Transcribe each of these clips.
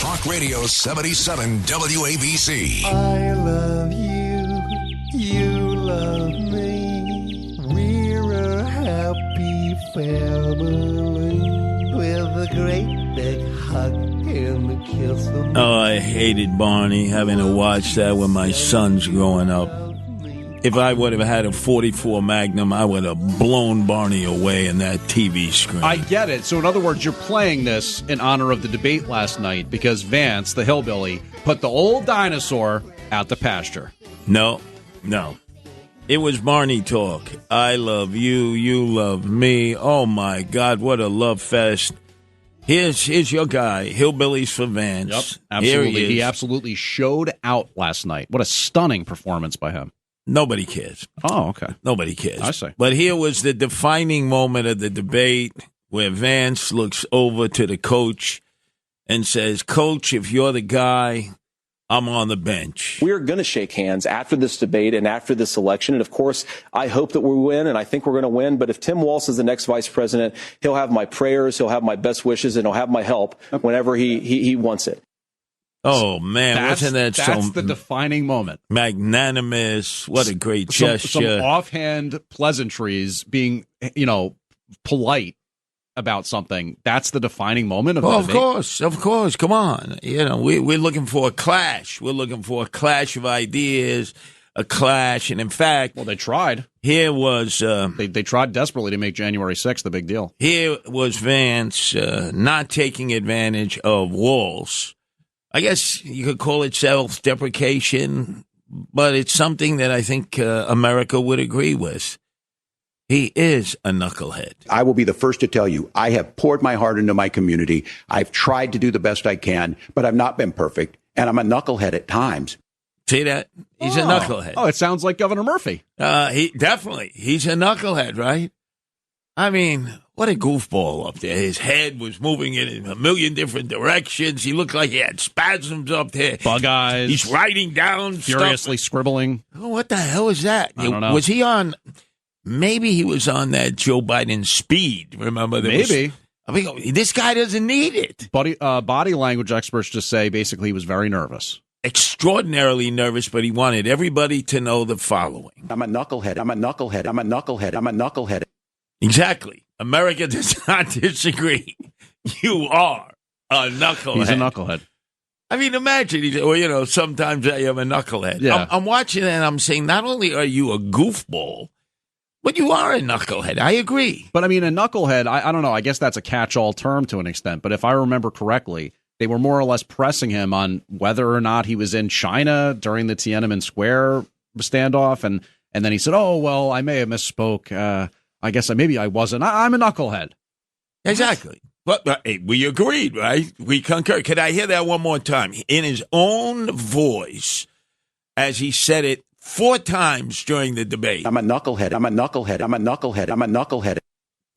Talk Radio 77 WABC. I love you, you love me. We're a happy family with a great big hug and a kiss. Oh, I hated Barney having to watch that when my son's growing up. If I would have had a 44 Magnum, I would have blown Barney away in that TV screen. I get it. So, in other words, you're playing this in honor of the debate last night because Vance, the hillbilly, put the old dinosaur out the pasture. No. It was Barney talk. I love you, you love me. Oh, my God, what a love fest. Here's your guy, Hillbillies for Vance. Yep, absolutely. Here He absolutely showed out last night. What a stunning performance by him. Nobody cares. Oh, okay. Nobody cares. I see. But here was the defining moment of the debate where Vance looks over to the coach and says, Coach, if you're the guy, I'm on the bench. We're going to shake hands after this debate and after this election. And, of course, I hope that we win, and I think we're going to win. But if Tim Walz is the next vice president, he'll have my prayers, he'll have my best wishes, and he'll have my help whenever he wants it. Oh, man, wasn't that That's the defining moment. Magnanimous? What a great gesture. Some offhand pleasantries, being, polite about something. That's the defining moment of the debate. Of course. Come on. We're looking for a clash. We're looking for a clash of ideas, a clash. And, in fact... Well, they tried. Here was... They tried desperately to make January 6th the big deal. Here was Vance not taking advantage of Walz. I guess you could call it self-deprecation, but it's something that I think America would agree with. He is a knucklehead. I will be the first to tell you, I have poured my heart into my community. I've tried to do the best I can, but I've not been perfect, and I'm a knucklehead at times. See that? He's a knucklehead. Oh, it sounds like Governor Murphy. He's a knucklehead, right? I mean, what a goofball up there. His head was moving in a million different directions. He looked like he had spasms up there. Bug eyes. He's writing down furiously stuff. scribbling. Oh, what the hell is that? I don't know. Was he on... Maybe he was on that Joe Biden speed. Remember? Maybe. This guy doesn't need it. Body language experts just say basically he was very nervous. Extraordinarily nervous, but he wanted everybody to know the following. I'm a knucklehead. I'm a knucklehead. I'm a knucklehead. I'm a knucklehead. Exactly. America does not disagree. You are a knucklehead. He's a knucklehead. I mean, imagine, sometimes I am a knucklehead. Yeah. I'm watching it and I'm saying, not only are you a goofball, but you are a knucklehead. I agree. But, I mean, a knucklehead, I don't know. I guess that's a catch-all term to an extent. But if I remember correctly, they were more or less pressing him on whether or not he was in China during the Tiananmen Square standoff. And then he said, oh, well, I may have misspoke. I guess maybe I wasn't. I'm a knucklehead. Exactly. But hey, we agreed, right? We concur. Could I hear that one more time? In his own voice, as he said it 4 times during the debate. I'm a knucklehead. I'm a knucklehead. I'm a knucklehead. I'm a knucklehead.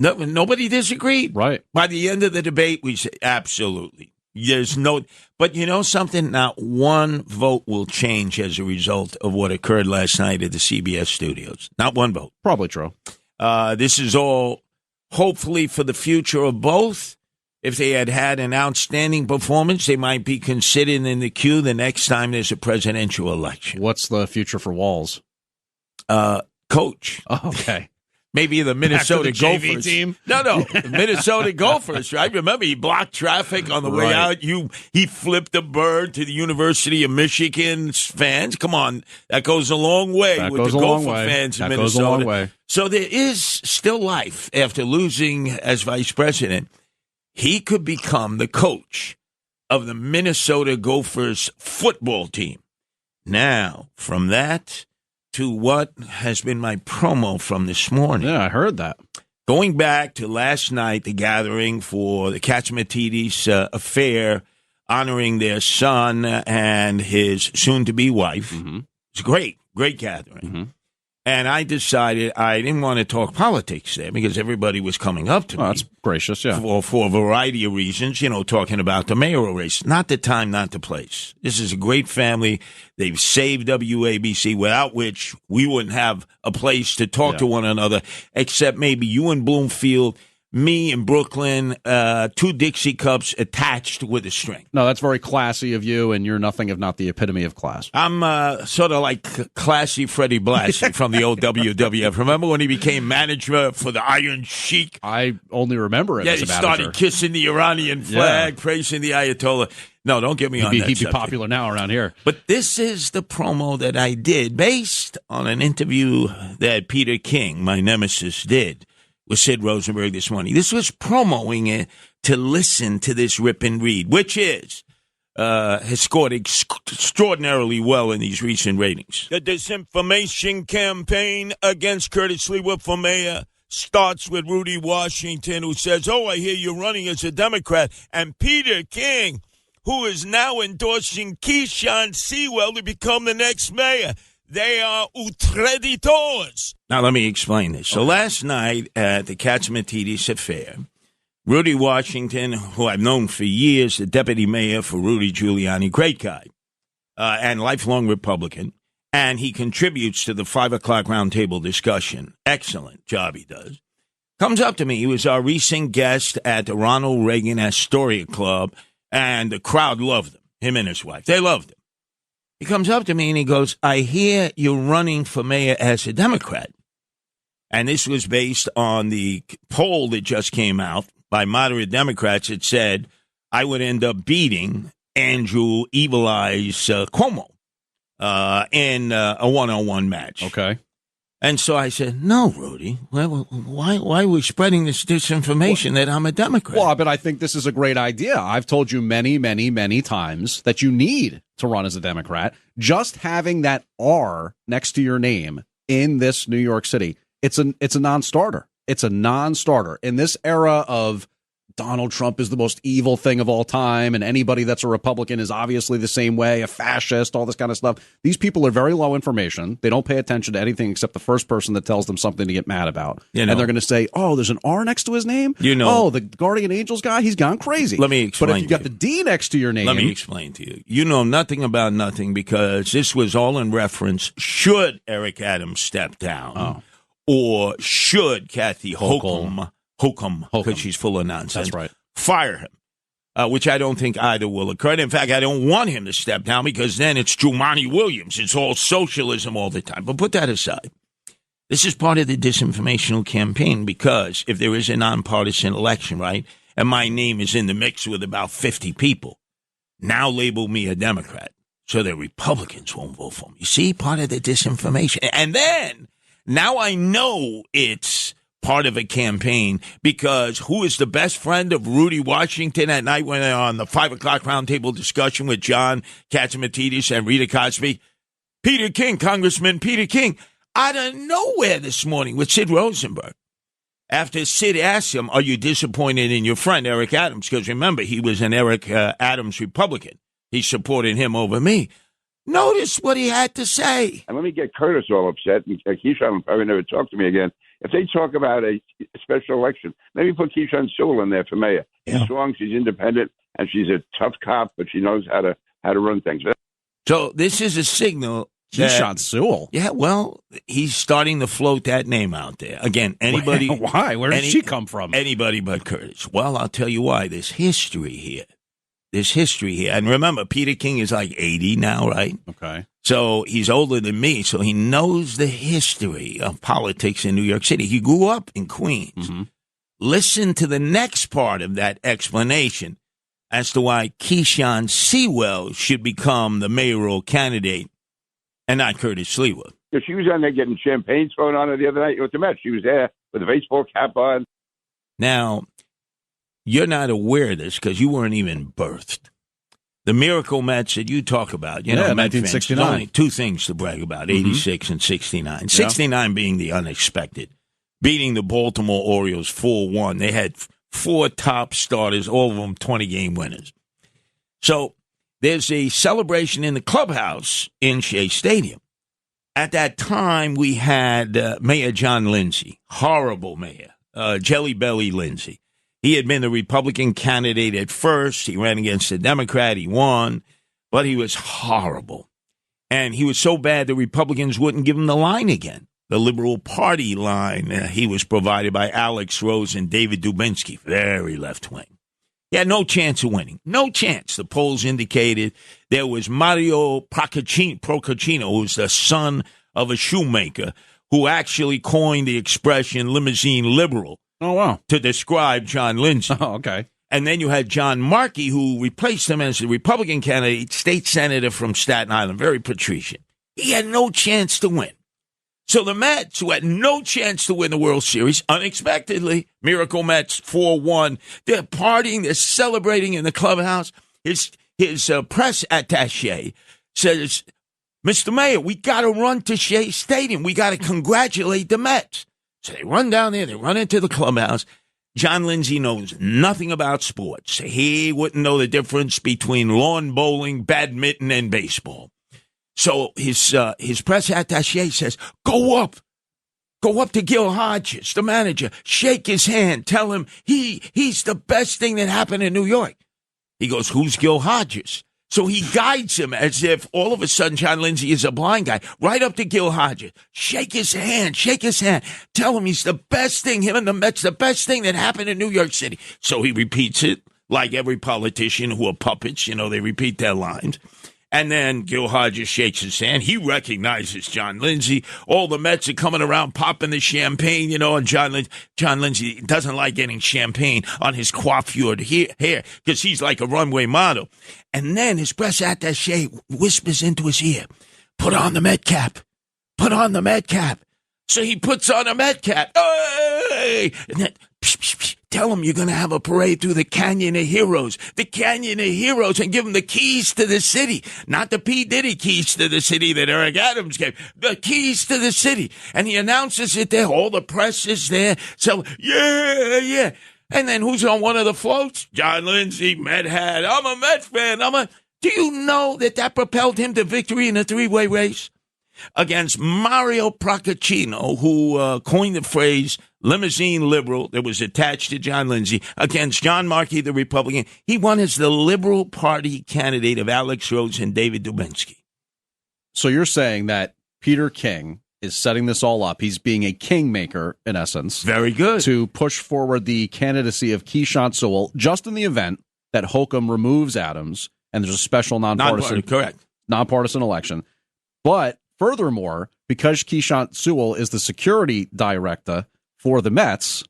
No, nobody disagreed. Right. By the end of the debate, we said, absolutely. There's no, but you know something? Not one vote will change as a result of what occurred last night at the CBS studios. Not one vote. Probably true. This is all hopefully for the future of both. If they had an outstanding performance, they might be considered in the queue the next time there's a presidential election. What's the future for Walz? Coach. Oh, okay. Maybe the Minnesota JV Gophers team? No, the Minnesota Gophers, right? Remember, he blocked traffic on the way out. He flipped a bird to the University of Michigan's fans. Come on, that goes a long way with the Gopher fans in Minnesota. Goes a long way. So there is still life after losing as vice president. He could become the coach of the Minnesota Gophers football team. Now, from that to what has been my promo from this morning. Yeah, I heard that. Going back to last night, the gathering for the Katsimatidis affair, honoring their son and his soon-to-be wife. Mm-hmm. It's great gathering. Mm-hmm. And I decided I didn't want to talk politics there because everybody was coming up to me. That's gracious, yeah. For a variety of reasons, talking about the mayoral race. Not the time, not the place. This is a great family. They've saved WABC, without which we wouldn't have a place to talk to one another, except maybe you in Bloomfield, me in Brooklyn, 2 Dixie cups attached with a string. No, that's very classy of you, and you're nothing if not the epitome of class. I'm sort of like classy Freddie Blassie from the old WWF. Remember when he became manager for the Iron Sheik? I only remember it as a manager. He started kissing the Iranian flag, praising the Ayatollah. No, don't get me on that He'd be subject. popular now around here. But this is the promo that I did based on an interview that Peter King, my nemesis, did with Sid Rosenberg this morning. This was promoting it to listen to this rip and read, which has scored extraordinarily well in these recent ratings. The disinformation campaign against Curtis Sliwa for mayor starts with Rudy Washington, who says, "Oh, I hear you're running as a Democrat," and Peter King, who is now endorsing Keyshawn Sewell to become the next mayor. They are outreditors. Now, let me explain this. So last night at the Katzmatidis affair, Rudy Washington, who I've known for years, the deputy mayor for Rudy Giuliani, great guy, and lifelong Republican, and he contributes to the 5 o'clock roundtable discussion. Excellent job he does. Comes up to me. He was our recent guest at the Ronald Reagan Astoria Club, and the crowd loved him and his wife. They loved him. He comes up to me and he goes, "I hear you're running for mayor as a Democrat." And this was based on the poll that just came out by moderate Democrats. It said I would end up beating Andrew Evil Eyes Cuomo in a 1-on-1 match. Okay. And so I said, "No, Rudy, why are we spreading this disinformation that I'm a Democrat?" Well, but I think this is a great idea. I've told you many, many, many times that you need to run as a Democrat. Just having that R next to your name in this New York City, it's a non-starter. It's a non-starter. In this era of Donald Trump is the most evil thing of all time, and anybody that's a Republican is obviously the same way, a fascist, all this kind of stuff. These people are very low information. They don't pay attention to anything except the first person that tells them something to get mad about. And they're going to say, "Oh, there's an R next to his name? Oh, the Guardian Angels guy, he's gone crazy." Let me explain. But if you got the D next to your name. Let me explain to you. You know nothing about nothing, because this was all in reference, should Eric Adams step down, or should Kathy Hochul, because she's full of nonsense. That's right. Fire him, which I don't think either will occur. In fact, I don't want him to step down, because then it's Jumaane Williams. It's all socialism all the time. But put that aside. This is part of the disinformational campaign, because if there is a nonpartisan election, right, and my name is in the mix with about 50 people, now label me a Democrat so that Republicans won't vote for me. You see, part of the disinformation. And then now I know it's part of a campaign, because who is the best friend of Rudy Washington at night when they're on the 5 o'clock roundtable discussion with John Katsimatidis and Rita Cosby? Peter King, Congressman Peter King, out of nowhere this morning with Sid Rosenberg. After Sid asked him, "Are you disappointed in your friend Eric Adams?" Because remember, he was an Eric Adams Republican. He supported him over me. Notice what he had to say. And let me get Curtis all upset, and Keyshawn will probably never talk to me again. If they talk about a special election, maybe put Keyshawn Sewell in there for mayor. She's strong, she's independent, and she's a tough cop, but she knows how to run things. So this is a signal. Keyshawn Sewell. Yeah, well, he's starting to float that name out there. Again, anybody. Why? Where did she come from? Anybody but Curtis. Well, I'll tell you why. There's history here. And remember, Peter King is like 80 now, right? Okay. So he's older than me, so he knows the history of politics in New York City. He grew up in Queens. Mm-hmm. Listen to the next part of that explanation as to why Keyshawn Sewell should become the mayoral candidate and not Curtis Sliwa. She was on there getting champagne thrown on her the other night with the Mets. She was there with a baseball cap on. Now, you're not aware of this because you weren't even birthed. The miracle Mets that you talk about, you know, 1969. Fans, only 2 things to brag about, 86 and 69. 69 being the unexpected, beating the Baltimore Orioles 4-1. They had 4 top starters, all of them 20-game winners. So there's a celebration in the clubhouse in Shea Stadium. At that time, we had Mayor John Lindsay, horrible mayor, Jelly Belly Lindsay. He had been the Republican candidate at first. He ran against the Democrat. He won, but he was horrible. And he was so bad the Republicans wouldn't give him the line again. the Liberal Party line. He was provided by Alex Rose and David Dubinsky, very left-wing. He had no chance of winning. No chance. The polls indicated there was Mario Procaccino, who's the son of a shoemaker, who actually coined the expression limousine liberal. Oh, wow. To describe John Lindsay. Oh, okay. And then you had John Markey, who replaced him as the Republican candidate, state senator from Staten Island, very patrician. He had no chance to win. So the Mets, who had no chance to win the World Series, unexpectedly, Miracle Mets 4-1. They're partying, they're celebrating in the clubhouse. His press attaché says, Mr. Mayor, we got to run to Shea Stadium. We got to congratulate the Mets. So they run down there, they run into the clubhouse. John Lindsay knows nothing about sports. He wouldn't know the difference between lawn bowling, badminton, and baseball. So his press attaché says, go up to Gil Hodges, the manager, shake his hand, tell him he's the best thing that happened in New York. He goes, who's Gil Hodges? So he guides him as if all of a sudden John Lindsay is a blind guy, right up to Gil Hodges. Shake his hand, tell him he's the best thing, him and the Mets, the best thing that happened in New York City. So he repeats it like every politician who are puppets, they repeat their lines. And then Gil Hodges shakes his hand. He recognizes John Lindsay. All the Mets are coming around popping the champagne, and John Lindsay doesn't like getting champagne on his coiffured hair because he's like a runway model. And then his press attaché whispers into his ear, put on the Met cap. So he puts on a Met cap. Hey! And then, tell him you're going to have a parade through the Canyon of Heroes, and give him the keys to the city, not the P. Diddy keys to the city that Eric Adams gave, the keys to the city. And he announces it there. All the press is there. So, yeah. And then who's on one of the floats? John Lindsay, Met hat. I'm a Met fan. Do you know that propelled him to victory in a three-way race? Against Mario Procaccino, who coined the phrase limousine liberal that was attached to John Lindsay, against John Markey, the Republican. He won as the Liberal Party candidate of Alex Rhodes and David Dubinsky. So you're saying that Peter King is setting this all up. He's being a kingmaker, in essence. Very good. To push forward the candidacy of Keyshawn Sewell, just in the event that Holcomb removes Adams, and there's a special nonpartisan election. But furthermore, because Keyshawn Sewell is the security director for the Mets,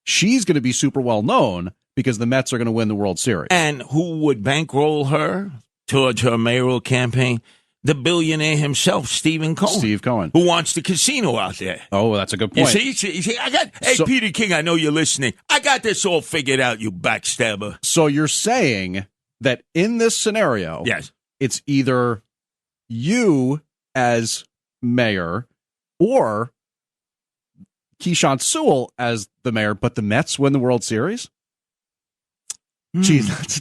she's going to be super well known because the Mets are going to win the World Series. And who would bankroll her towards her mayoral campaign? The billionaire himself, Steve Cohen. Who wants the casino out there. Oh, that's a good point. You see, Peter King, I know you're listening. I got this all figured out, you backstabber. So you're saying that in this scenario, yes, it's either you as mayor or Keyshawn Sewell as the mayor, but the Mets win the World Series? Geez, that's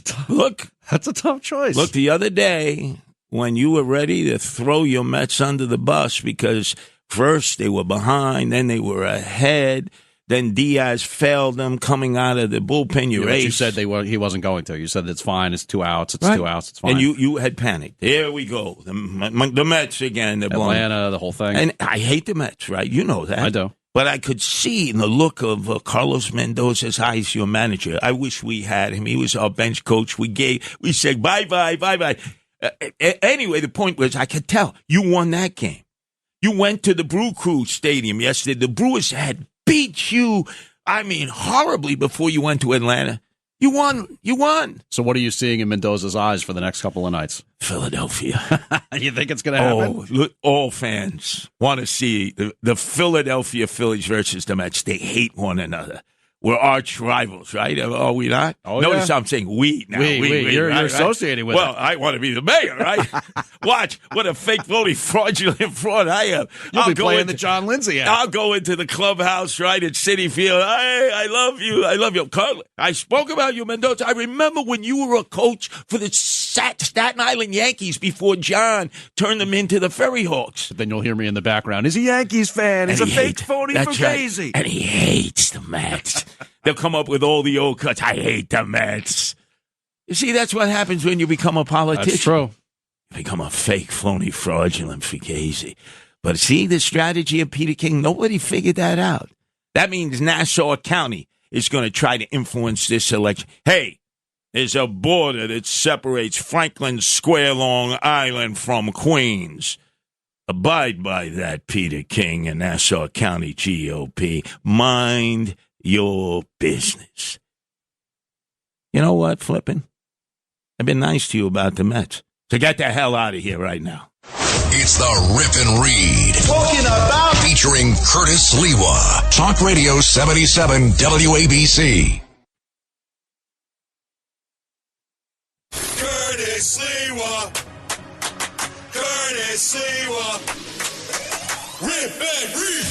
a tough choice. Look, the other day when you were ready to throw your Mets under the bus because first they were behind, then they were ahead, then Diaz failed them coming out of the bullpen. You said he wasn't going to. You said it's fine. It's 2 outs. It's 2 outs. It's fine. And you had panicked. Here we go. The Mets again. Atlanta, the whole thing. And I hate the Mets, right? You know that. I do. But I could see in the look of Carlos Mendoza's eyes, your manager. I wish we had him. He was our bench coach. We said bye. Anyway, the point was I could tell you won that game. You went to the Brew Crew Stadium yesterday. The Brewers had beat you, horribly before you went to Atlanta. You won. So what are you seeing in Mendoza's eyes for the next couple of nights? Philadelphia. You think it's going to happen? Oh, look, all fans want to see the Philadelphia Phillies versus the Mets. They hate one another. We're arch rivals, right? Are we not? Oh, Notice yeah. I'm saying we now. We. You're right, associated with Well, it. I want to be the mayor, right? Watch what a fake, phony, fraudulent fraud I am. You'll be playing the John Lindsay act. I'll go into the clubhouse, right, at Citi Field. Hey, I love you. Carl, I spoke about you, Mendoza. I remember when you were a coach for the Staten Island Yankees before John turned them into the Ferry Hawks. But then you'll hear me in the background. He's a Yankees fan. He's a fake, phony, fugazi. And he hates the Mets. They'll come up with all the old cuts. I hate the Mets. You see, that's what happens when you become a politician. That's true. You become a fake, phony, fraudulent fugazi. But see the strategy of Peter King? Nobody figured that out. That means Nassau County is going to try to influence this election. Hey, there's a border that separates Franklin Square, Long Island from Queens. Abide by that, Peter King and Nassau County GOP. Mind your business. You know what, Flippin? I've been nice to you about the Mets. So get the hell out of here right now. It's the Rip and Read. Talking about featuring Curtis Sliwa. Talk Radio 77 WABC. Curtis Sliwa. Curtis Sliwa. Rip and Read.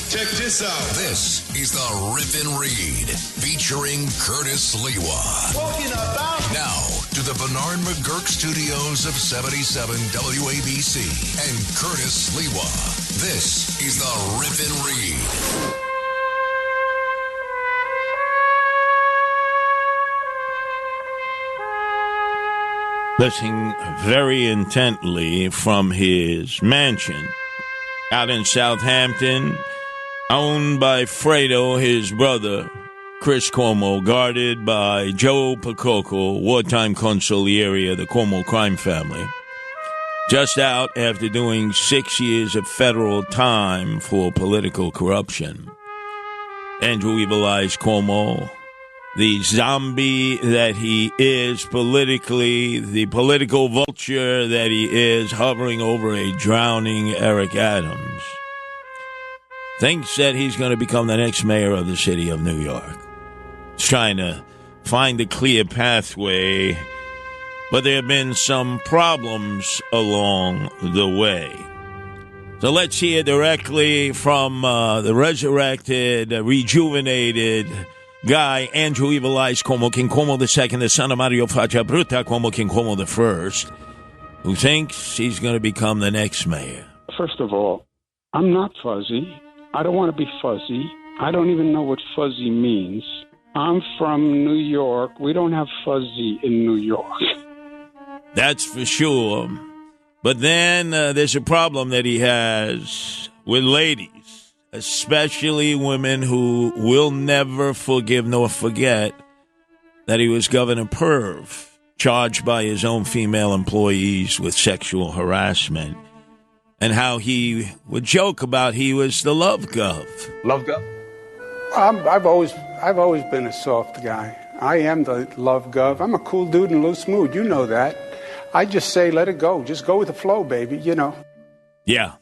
Check this out. This is the Rip and Read featuring Curtis Sliwa. Talking about Now to the Bernard McGurk studios of 77 WABC and Curtis Sliwa. This is the Rip and Read. Listening very intently from his mansion out in Southampton, owned by Fredo, his brother, Chris Cuomo, guarded by Joe Picoco, wartime consigliere of the Cuomo crime family. Just out after doing 6 years of federal time for political corruption. Andrew Evil Eyes Cuomo, the zombie that he is politically, the political vulture that he is, hovering over a drowning Eric Adams, thinks that he's going to become the next mayor of the city of New York. He's trying to find a clear pathway, but there have been some problems along the way. So let's hear directly from the resurrected, rejuvenated guy, Andrew Evil Eyes Cuomo, King Cuomo II, the son of Mario Faccia Bruta Cuomo, King Cuomo I, who thinks he's going to become the next mayor. First of all, I'm not fuzzy. I don't want to be fuzzy. I don't even know what fuzzy means. I'm from New York. We don't have fuzzy in New York. That's for sure. But then there's a problem that he has with ladies, especially women who will never forgive nor forget that he was Governor Perv, charged by his own female employees with sexual harassment, and how he would joke about he was the love gov. Love gov? I've always been a soft guy. I am the love gov. I'm a cool dude in loose mood. You know that. I just say let it go. Just go with the flow, baby, you know. Yeah.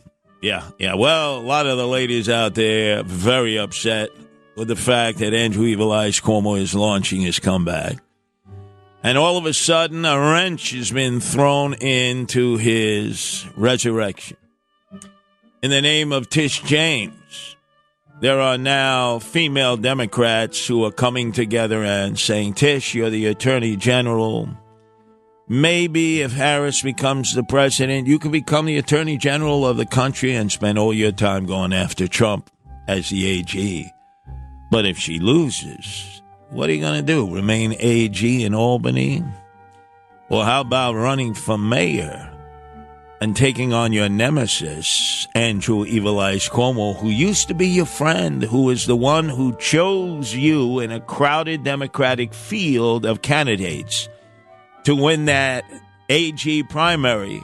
Well, a lot of the ladies out there are very upset with the fact that Andrew Evil Eyes Cuomo is launching his comeback. And all of a sudden, a wrench has been thrown into his resurrection. In the name of Tish James, there are now female Democrats who are coming together and saying, Tish, you're the Attorney General. Maybe if Harris becomes the president, you can become the Attorney General of the country and spend all your time going after Trump as the AG. But if she loses, what are you going to do? Remain AG in Albany? Or how about running for mayor and taking on your nemesis, Andrew Evil Eyes Cuomo, who used to be your friend, who is the one who chose you in a crowded Democratic field of candidates to win that AG primary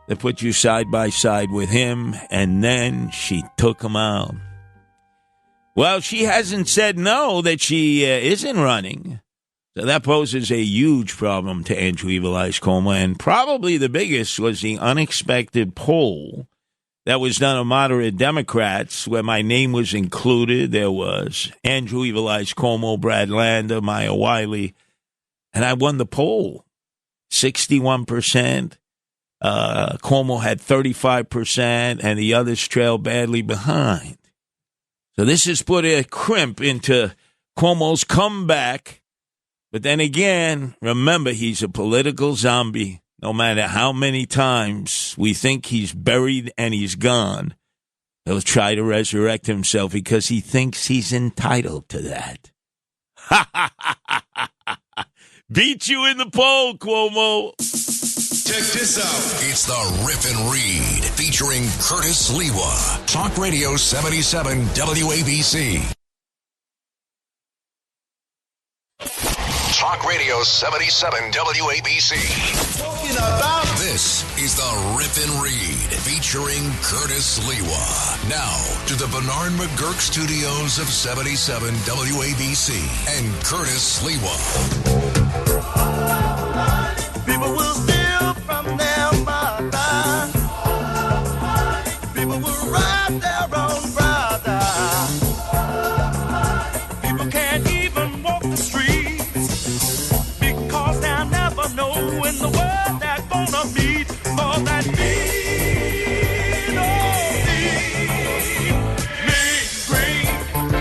that put you side by side with him, and then she took him out. Well, she hasn't said no that she isn't running. So that poses a huge problem to Andrew Evil Eyes Cuomo, and probably the biggest was the unexpected poll that was done of moderate Democrats where my name was included. There was Andrew Evil Eyes Cuomo, Brad Lander, Maya Wiley, and I won the poll. 61%. Cuomo had 35%, and the others trailed badly behind. So this has put a crimp into Cuomo's comeback. But then again, remember, he's a political zombie. No matter how many times we think he's buried and he's gone, he'll try to resurrect himself because he thinks he's entitled to that. Ha ha ha ha ha! Beat you in the poll, Cuomo. Check this out. It's the Rip and Read featuring Curtis Sliwa. Talk Radio 77 WABC. Talk Radio 77 WABC. Talking about This is the Rip and Read featuring Curtis Sliwa. Now to the Bernard McGurk studios of 77 WABC and Curtis Sliwa. people will steal from their mother. People will rob their own brother. People can't even walk the streets because they'll never know in the world they're gonna meet. For that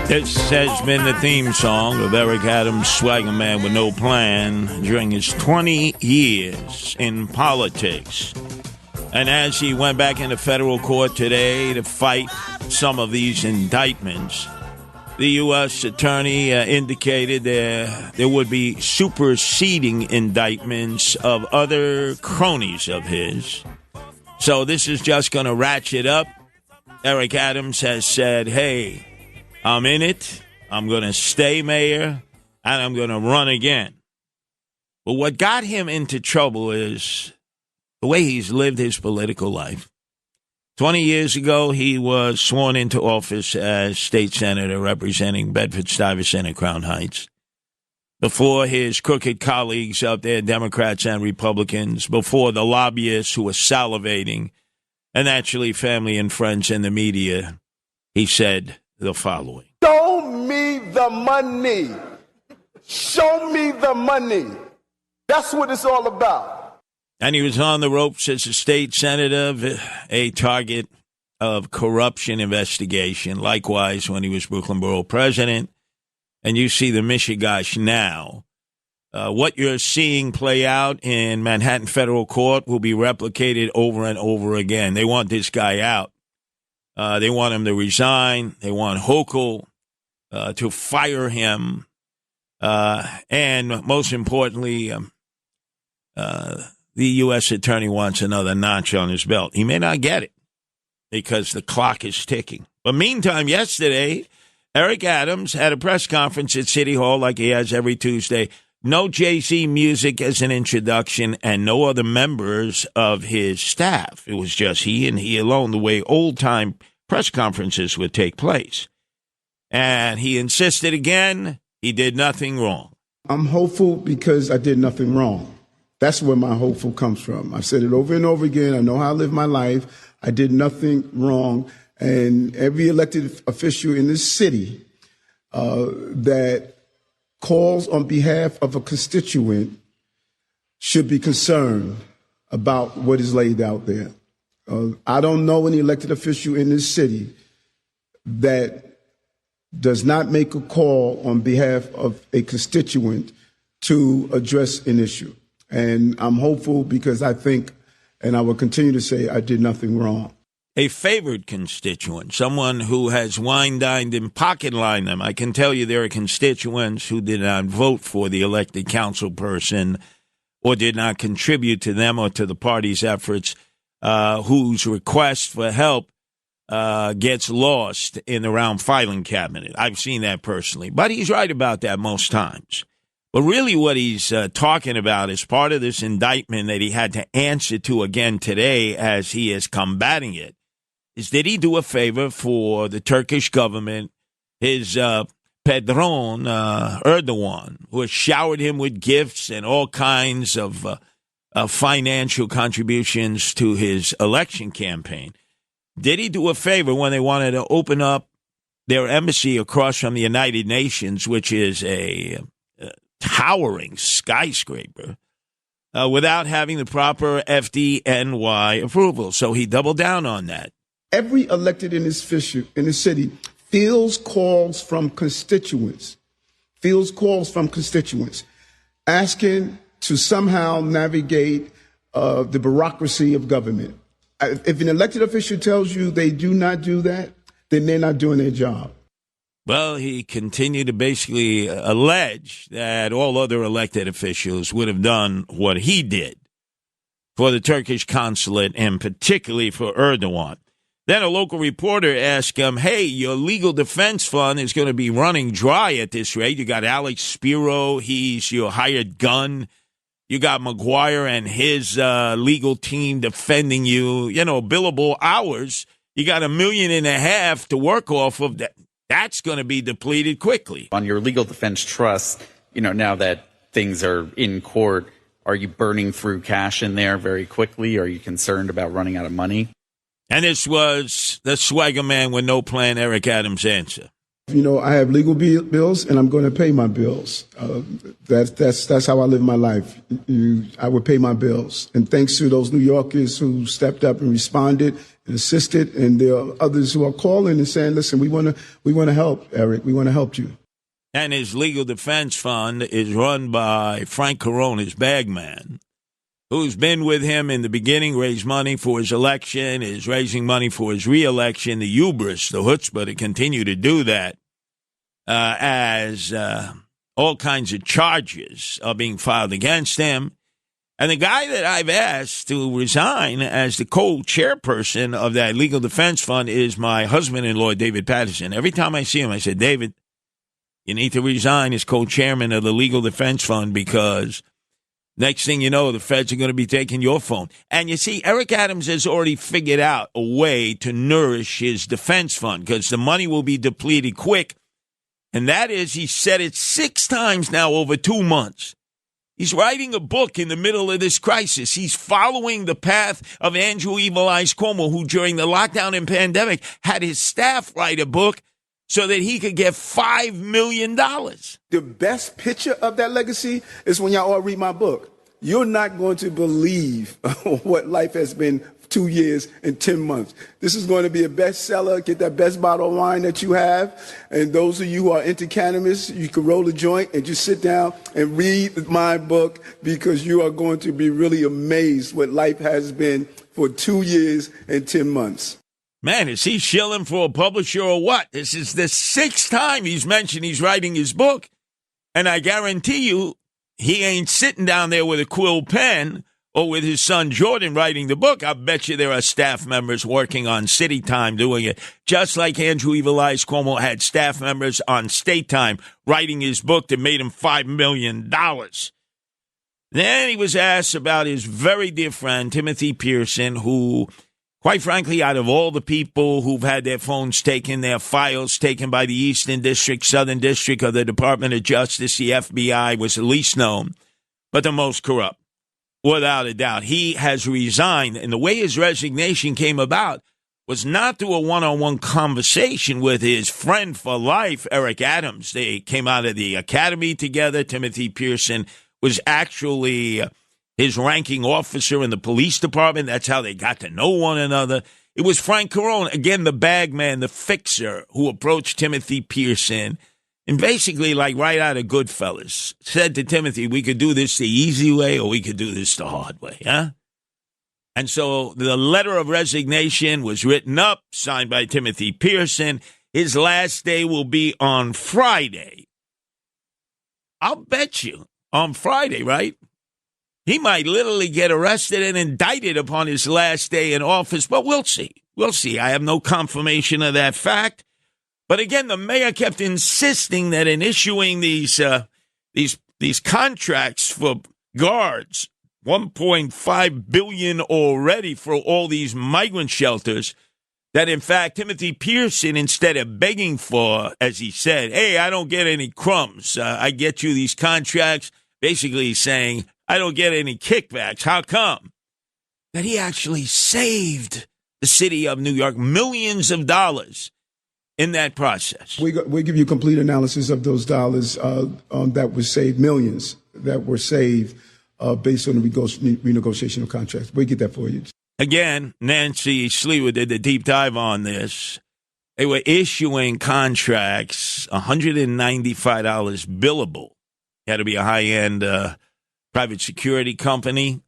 This has been the theme song of Eric Adams' Swagger Man with No Plan during his 20 years in politics. And as he went back into federal court today to fight some of these indictments, the U.S. attorney indicated there would be superseding indictments of other cronies of his. So this is just going to ratchet up. Eric Adams has said, hey, I'm in it, I'm going to stay mayor, and I'm going to run again. But what got him into trouble is the way he's lived his political life. 20 years ago, he was sworn into office as state senator representing Bedford-Stuyvesant and Crown Heights. Before his crooked colleagues out there, Democrats and Republicans, before the lobbyists who were salivating, and actually family and friends in the media, he said the following. Show me the money. Show me the money. That's what it's all about. And he was on the ropes as a state senator, a target of corruption investigation. Likewise, when he was Brooklyn Borough president. And you see the Mishigash now. What you're seeing play out in Manhattan Federal Court will be replicated over and over again. They want this guy out. They want him to resign. They want Hochul to fire him. And most importantly, the U.S. attorney wants another notch on his belt. He may not get it because the clock is ticking. But meantime, yesterday, Eric Adams had a press conference at City Hall like he has every Tuesday. No Jay-Z music as an introduction and no other members of his staff. It was just he and he alone, the way old-time press conferences would take place. And he insisted again he did nothing wrong. I'm hopeful because I did nothing wrong. That's where my hopeful comes from. I've said it over and over again. I know how I live my life. I did nothing wrong. And every elected official in this city that calls on behalf of a constituent should be concerned about what is laid out there. I don't know any elected official in this city that does not make a call on behalf of a constituent to address an issue. And I'm hopeful because I think, and I will continue to say, I did nothing wrong. A favored constituent, someone who has wine-dined and pocket-lined them. I can tell you there are constituents who did not vote for the elected council person or did not contribute to them or to the party's efforts, whose request for help gets lost in the round filing cabinet. I've seen that personally. But he's right about that most times. But really what he's talking about is part of this indictment that he had to answer to again today as he is combating it. Is did he do a favor for the Turkish government, his Pedron Erdogan, who has showered him with gifts and all kinds of financial contributions to his election campaign? Did he do a favor when they wanted to open up their embassy across from the United Nations, which is a towering skyscraper, without having the proper FDNY approval? So he doubled down on that. Every elected in this city feels calls from constituents, asking to somehow navigate the bureaucracy of government. If an elected official tells you they do not do that, then they're not doing their job. Well, he continued to basically allege that all other elected officials would have done what he did. for the Turkish consulate and particularly for Erdogan. Then a local reporter asked him, hey, your legal defense fund is going to be running dry at this rate. You got Alex Spiro, he's your hired gun. You got McGuire and his legal team defending you, billable hours. You got $1.5 million to work off of that. That's going to be depleted quickly. On your legal defense trust, now that things are in court, are you burning through cash in there very quickly? Are you concerned about running out of money? And this was the swagger man with no plan, Eric Adams' answer. I have legal bills, and I'm going to pay my bills. That's how I live my life. I would pay my bills. And thanks to those New Yorkers who stepped up and responded and assisted, and there are others who are calling and saying, listen, we want to help, Eric. We want to help you. And his legal defense fund is run by Frank Corona's bagman, who's been with him in the beginning, raised money for his election, is raising money for his reelection, the hubris, the chutzpah to continue to do that as all kinds of charges are being filed against him. And the guy that I've asked to resign as the co-chairperson of that legal defense fund is my husband-in-law, David Patterson. Every time I see him, I say, David, you need to resign as co-chairman of the legal defense fund because next thing you know, the feds are going to be taking your phone. And you see, Eric Adams has already figured out a way to nourish his defense fund because the money will be depleted quick. And that is, he said it 6 times now over 2 months. He's writing a book in the middle of this crisis. He's following the path of Andrew Evil Eyes Cuomo, who during the lockdown and pandemic had his staff write a book so that he could get $5 million. The best picture of that legacy is when y'all all read my book. You're not going to believe what life has been 2 years and 10 months. This is going to be a bestseller. Get that best bottle of wine that you have. And those of you who are into cannabis, you can roll a joint and just sit down and read my book because you are going to be really amazed what life has been for 2 years and 10 months. Man, is he shilling for a publisher or what? This is the 6th time he's mentioned he's writing his book. And I guarantee you, he ain't sitting down there with a quill pen or with his son Jordan writing the book. I bet you there are staff members working on city time doing it. Just like Andrew Evil Eyes Cuomo had staff members on state time writing his book that made him $5 million. Then he was asked about his very dear friend, Timothy Pearson, who, quite frankly, out of all the people who've had their phones taken, their files taken by the Eastern District, Southern District of the Department of Justice, the FBI was the least known, but the most corrupt, without a doubt. He has resigned, and the way his resignation came about was not through a one-on-one conversation with his friend for life, Eric Adams. They came out of the academy together. Timothy Pearson was actually his ranking officer in the police department. That's how they got to know one another. It was Frank Corona, again, the bagman, the fixer, who approached Timothy Pearson and basically, like right out of Goodfellas, said to Timothy, we could do this the easy way or we could do this the hard way, huh? And so the letter of resignation was written up, signed by Timothy Pearson. His last day will be on Friday. I'll bet you on Friday, right? He might literally get arrested and indicted upon his last day in office, but we'll see. We'll see. I have no confirmation of that fact. But again, the mayor kept insisting that in issuing these contracts for guards, $1.5 billion already for all these migrant shelters, that in fact Timothy Pearson, instead of begging for, as he said, hey, I don't get any crumbs, I get you these contracts, basically saying, I don't get any kickbacks. How come? That he actually saved the city of New York millions of dollars in that process. We give you complete analysis of those dollars that were saved, millions that were saved based on the renegotiation of contracts. We get that for you. Again, Nancy Sliwa did the deep dive on this. They were issuing contracts, $195 billable. You had to be a high-end private security company.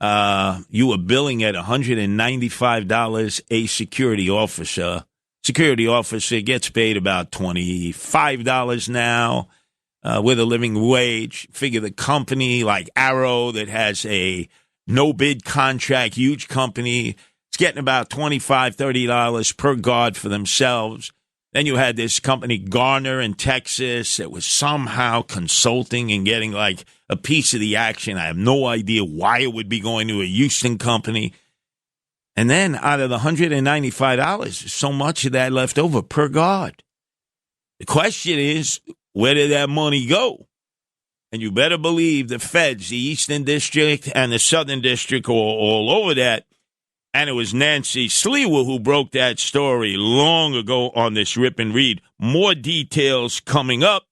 You were billing at $195 a security officer. Security officer gets paid about $25 now with a living wage. Figure the company like Arrow that has a no-bid contract, huge company. It's getting about $25, $30 per guard for themselves. Then you had this company, Garner in Texas, that was somehow consulting and getting like a piece of the action. I have no idea why it would be going to a Houston company. And then out of the $195, so much of that left over per guard. The question is, where did that money go? And you better believe the feds, the Eastern District and the Southern District, are all over that. And it was Nancy Sliwa who broke that story long ago on this Rip and Read. More details coming up.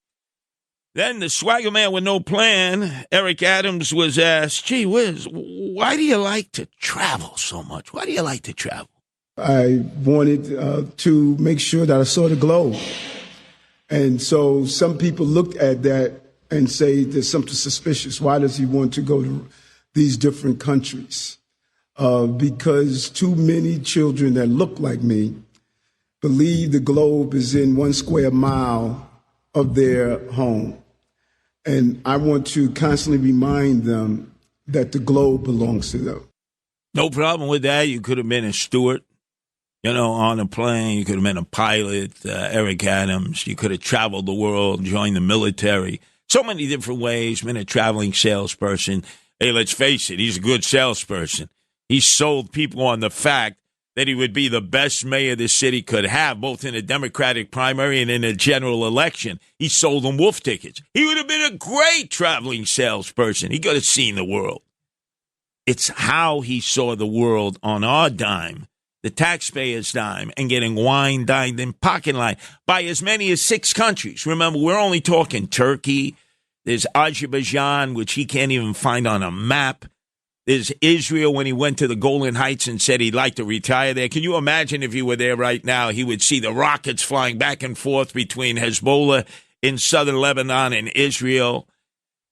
Then the swagger man with no plan, Eric Adams, was asked, gee whiz, why do you like to travel so much? Why do you like to travel? I wanted to make sure that I saw the globe. And so some people looked at that and say there's something suspicious. Why does he want to go to these different countries? Because too many children that look like me believe the globe is in 1 square mile of their home. And I want to constantly remind them that the globe belongs to them. No problem with that. You could have been a steward, on a plane. You could have been a pilot, Eric Adams. You could have traveled the world, joined the military. So many different ways, been a traveling salesperson. Hey, let's face it, he's a good salesperson. He sold people on the fact that he would be the best mayor the city could have, both in a Democratic primary and in a general election. He sold them wolf tickets. He would have been a great traveling salesperson. He could have seen the world. It's how he saw the world on our dime, the taxpayers' dime, and getting wine dined in pocket line by as many as 6 countries. Remember, we're only talking Turkey. There's Azerbaijan, which he can't even find on a map. There's Israel when he went to the Golan Heights and said he'd like to retire there. Can you imagine if he were there right now, he would see the rockets flying back and forth between Hezbollah in southern Lebanon and Israel.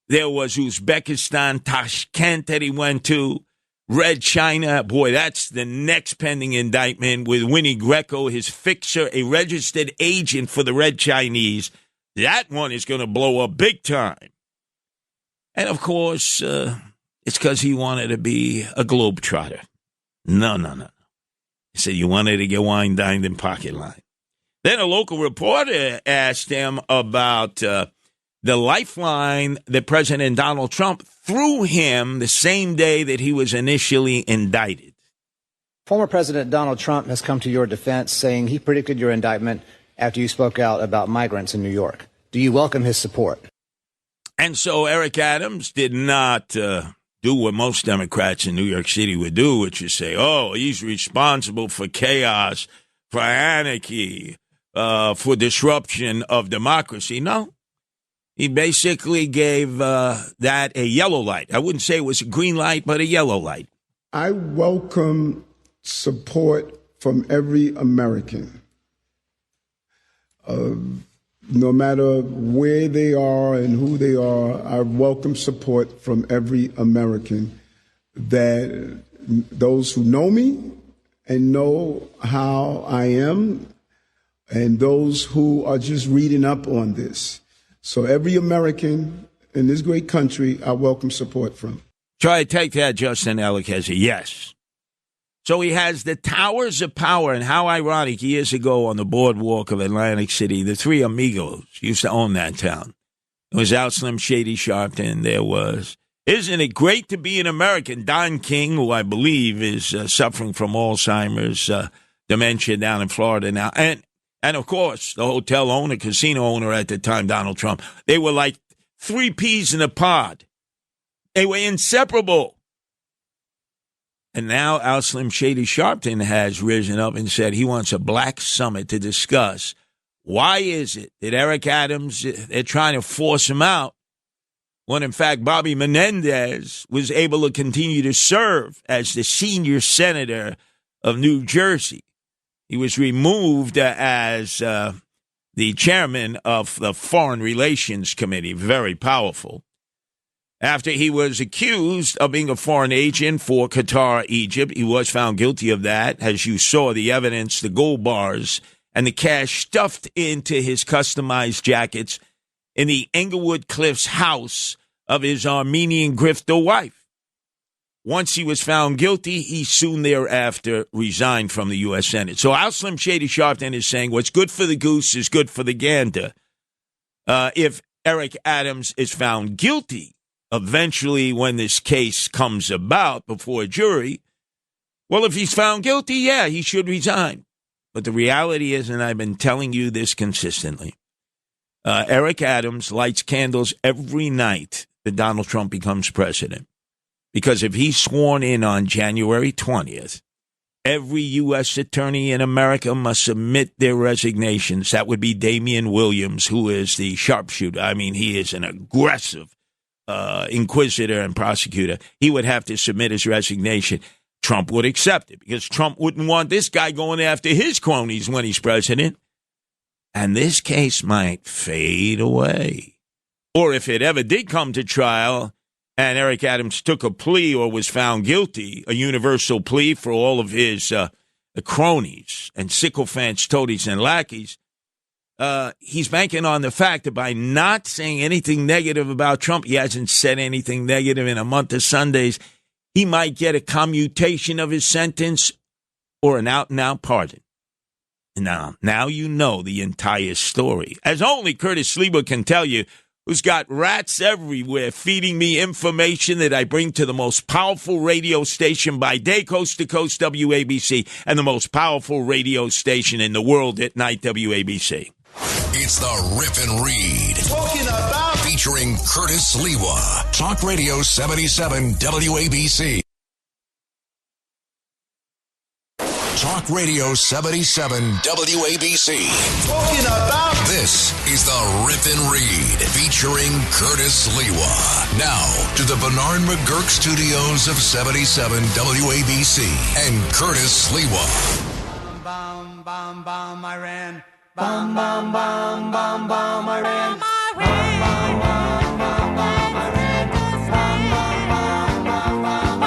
There was Uzbekistan, Tashkent that he went to, Red China. Boy, that's the next pending indictment with Winnie Greco, his fixer, a registered agent for the Red Chinese. That one is going to blow up big time. And, of course, it's because he wanted to be a globetrotter. No. He said you wanted to get wine dined in pocket line. Then a local reporter asked him about the lifeline that President Donald Trump threw him the same day that he was initially indicted. Former President Donald Trump has come to your defense, saying he predicted your indictment after you spoke out about migrants in New York. Do you welcome his support? And so Eric Adams did not do what most Democrats in New York City would do, which is say, oh, he's responsible for chaos, for anarchy, for disruption of democracy. No. He basically gave that a yellow light. I wouldn't say it was a green light, but a yellow light. I welcome support from every American. No matter where they are and who they are, I welcome support from every American, that those who know me and know how I am, and those who are just reading up on this. So every American in this great country, I welcome support from. Try to take that, Justin Ellick, as a yes. So he has the towers of power, and how ironic, years ago on the boardwalk of Atlantic City, the three amigos used to own that town. There was Al Slim Shady Sharpton. There was, isn't it great to be an American? Don King, who I believe is suffering from Alzheimer's, dementia down in Florida now. And of course, the hotel owner, casino owner at the time, Donald Trump. They were like 3 peas in a pod. They were inseparable. And now Al Slim Shady Sharpton has risen up and said he wants a black summit to discuss why is it that Eric Adams, they're trying to force him out, when in fact Bobby Menendez was able to continue to serve as the senior senator of New Jersey. He was removed as the chairman of the Foreign Relations Committee, very powerful, after he was accused of being a foreign agent for Qatar, Egypt. He was found guilty of that. As you saw, the evidence, the gold bars, and the cash stuffed into his customized jackets in the Englewood Cliffs house of his Armenian grifter wife. once he was found guilty, he soon thereafter resigned from the U.S. Senate. So our Slim Shady Sharpton is saying what's good for the goose is good for the gander. If Eric Adams is found guilty, eventually when this case comes about before a jury, well, if he's found guilty, yeah, he should resign. But the reality is, and I've been telling you this consistently, Eric Adams lights candles every night that Donald Trump becomes president. Because if he's sworn in on January 20th, every U.S. attorney in America must submit their resignations. That would be Damian Williams, who is the sharpshooter. I mean, he is an aggressive inquisitor and prosecutor. He would have to submit his resignation. Trump would accept it because Trump wouldn't want this guy going after his cronies when he's president. And this case might fade away. Or if it ever did come to trial and Eric Adams took a plea or was found guilty, a universal plea for all of his cronies and sycophants, toadies, and lackeys, he's banking on the fact that by not saying anything negative about Trump, he hasn't said anything negative in a month of Sundays, he might get a commutation of his sentence or an out-and-out pardon. Now you know the entire story, as only Curtis Sliwa can tell you, who's got rats everywhere feeding me information that I bring to the most powerful radio station by day, coast to coast, WABC, and the most powerful radio station in the world at night, WABC. It's the Rip and Read. Talking about featuring Curtis Sliwa. Talk Radio 77 WABC. Talk Radio 77 WABC. Talking about this is the Rip and Read featuring Curtis Sliwa. Now to the Bernard McGurk studios of 77 WABC and Curtis Sliwa. Bum, bum, bum, I ran. Bum, bum, bum, bum, bum, I ran. Bum, bum, bum, bum, bum, I ran. Bum, bum, bum, bum, bum,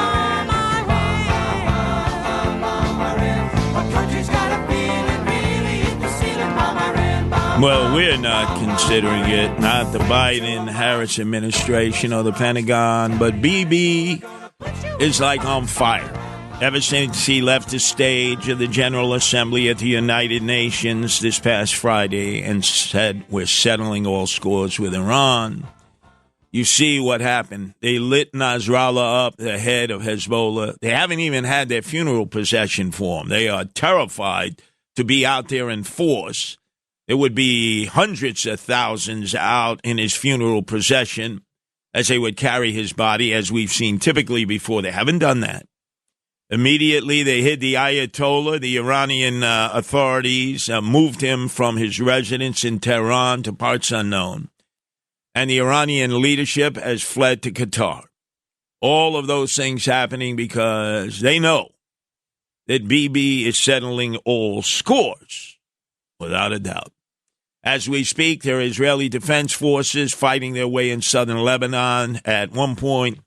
I ran. My country's got a feeling really hit the ceiling. Bum, I ran. Well, we're not considering it, not the Biden-Harris administration or the Pentagon, but BB is like on fire. Ever since he left the stage of the General Assembly at the United Nations this past Friday and said we're settling all scores with Iran, you see what happened. They lit Nasrallah up, the head of Hezbollah. They haven't even had their funeral procession for him. They are terrified to be out there in force. There would be hundreds of thousands out in his funeral procession as they would carry his body, as we've seen typically before. They haven't done that. Immediately, they hid the Ayatollah. The Iranian authorities moved him from his residence in Tehran to parts unknown. And the Iranian leadership has fled to Qatar. All of those things happening because they know that Bibi is settling all scores, without a doubt. As we speak, there are Israeli defense forces fighting their way in southern Lebanon. At one point,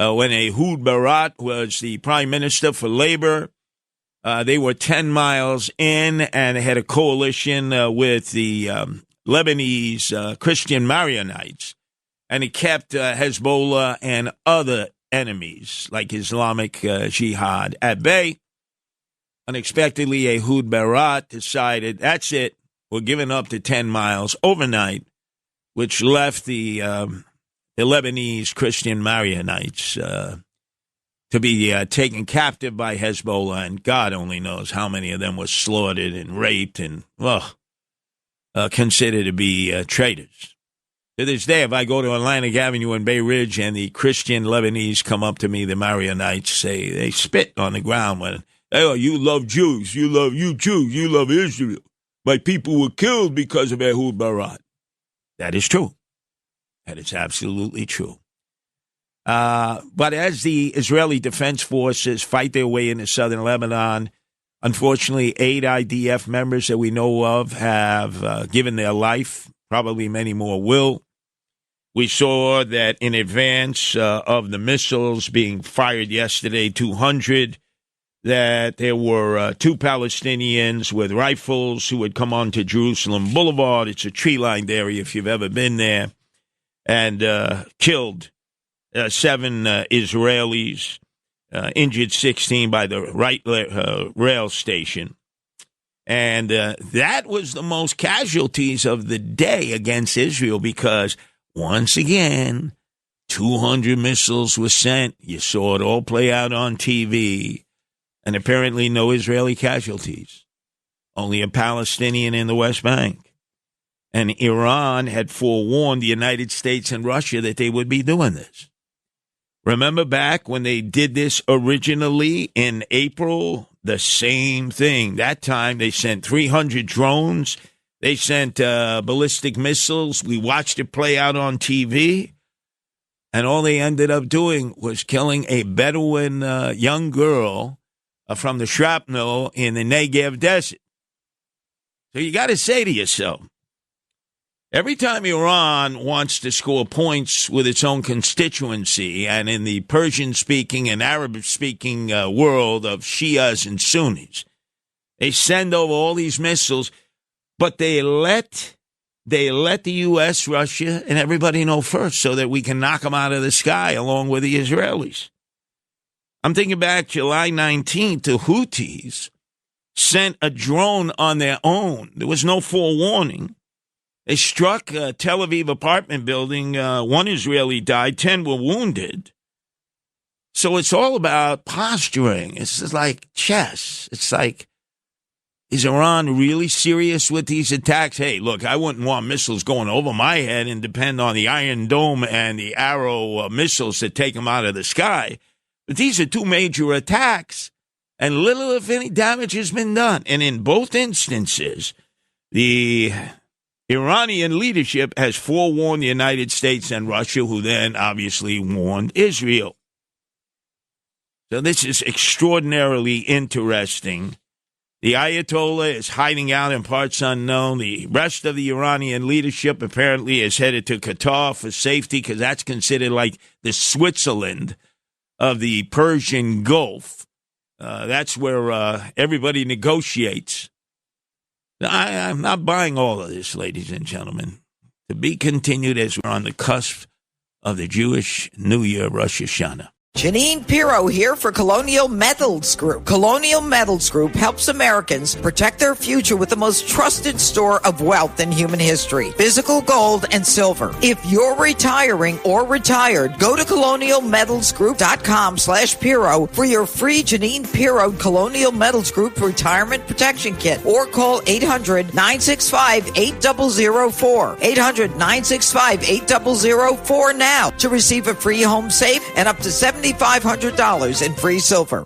when Ehud Barak was the prime minister for labor, they were 10 miles in and they had a coalition with the Lebanese Christian Maronites. And it kept Hezbollah and other enemies like Islamic Jihad at bay. Unexpectedly, Ehud Barak decided, that's it, we're giving up to 10 miles overnight, which left the Lebanese Christian Maronites to be taken captive by Hezbollah, and God only knows how many of them were slaughtered and raped and, considered to be traitors. To this day, if I go to Atlantic Avenue in Bay Ridge and the Christian Lebanese come up to me, the Maronites say, they spit on the ground when, oh, you love Jews, you Jews, you love Israel. My people were killed because of Ehud Barak. That is true. That is absolutely true. But as the Israeli Defense Forces fight their way into southern Lebanon, unfortunately, 8 IDF members that we know of have given their life. Probably many more will. We saw that in advance of the missiles being fired yesterday, 200, that there were 2 Palestinians with rifles who had come onto Jerusalem Boulevard. It's a tree-lined area if you've ever been there. And killed 7 Israelis. injured 16 by the rail station. And that was the most casualties of the day against Israel because, once again, 200 missiles were sent. You saw it all play out on TV. And apparently no Israeli casualties. Only a Palestinian in the West Bank. And Iran had forewarned the United States and Russia that they would be doing this. Remember back when they did this originally in April? The same thing. That time they sent 300 drones. They sent ballistic missiles. We watched it play out on TV. And all they ended up doing was killing a Bedouin young girl from the shrapnel in the Negev desert. So you got to say to yourself, every time Iran wants to score points with its own constituency, and in the Persian-speaking and Arab-speaking world of Shias and Sunnis, they send over all these missiles, but they let the U.S., Russia, and everybody know first so that we can knock them out of the sky along with the Israelis. I'm thinking back July 19th, the Houthis sent a drone on their own. There was no forewarning. They struck a Tel Aviv apartment building. One Israeli died, 10 were wounded. So it's all about posturing. It's just like chess. It's like, is Iran really serious with these attacks? Hey, look, I wouldn't want missiles going over my head and depend on the Iron Dome and the Arrow missiles to take them out of the sky. But these are two major attacks, and little, if any, damage has been done. And in both instances, the Iranian leadership has forewarned the United States and Russia, who then obviously warned Israel. So this is extraordinarily interesting. The Ayatollah is hiding out in parts unknown. The rest of the Iranian leadership apparently is headed to Qatar for safety because that's considered like the Switzerland of the Persian Gulf. That's where everybody negotiates. I'm not buying all of this, ladies and gentlemen. To be continued as we're on the cusp of the Jewish New Year, Rosh Hashanah. Janine Pirro here for Colonial Metals Group. Colonial Metals Group helps Americans protect their future with the most trusted store of wealth in human history, physical gold and silver. If you're retiring or retired, go to colonialmetalsgroup.com/Pirro for your free Janine Pirro Colonial Metals Group Retirement Protection Kit, or call 800-965-8004. 800-965-8004 now to receive a free home safe and up to $7,500 in free silver.